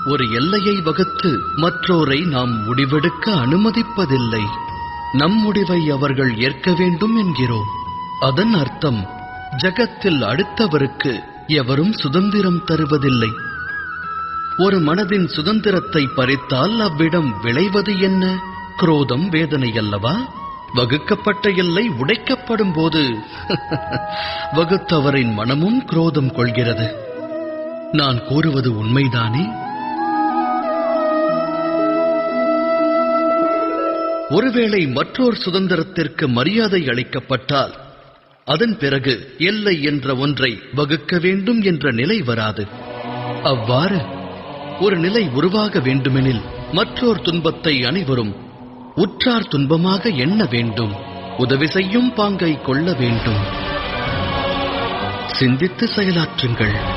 ஒரு எல்லையை வகுத்து மற்றோரை நாம் முடிவெடுக்க அனுமதிப்பதில்லை. நம் முடிவை அவர்கள் ஏற்க வேண்டும் என்கிறோம். அதன் அர்த்தம் ஜகத்தில் அடுத்தவருக்கு எவரும் சுதந்திரம் தருவதில்லை. ஒரு மனதின் சுதந்திரத்தை பறித்தால் அவ்விடம் விளைவது என்ன? குரோதம், வேதனை அல்லவா? வகுக்கப்பட்ட எல்லை உடைக்கப்படும் போது வகுத்தவரின் மனமும் குரோதம் கொள்கிறது. நான் கூறுவது உண்மைதானே? ஒருவேளை மற்றொரு சுதந்திரத்திற்கு மரியாதை அளிக்கப்பட்டால் அதன் பிறகு எல்லை என்ற ஒன்றை வகுக்க வேண்டும் என்ற நிலை வராது. அவ்வாறு ஒரு நிலை உருவாக வேண்டுமெனில் மற்றோர் துன்பத்தை அனைவரும் உற்றார் துன்பமாக எண்ண வேண்டும். உதவி செய்யும் பாங்கை கொள்ள வேண்டும். சிந்தித்து செயலாற்றுங்கள்.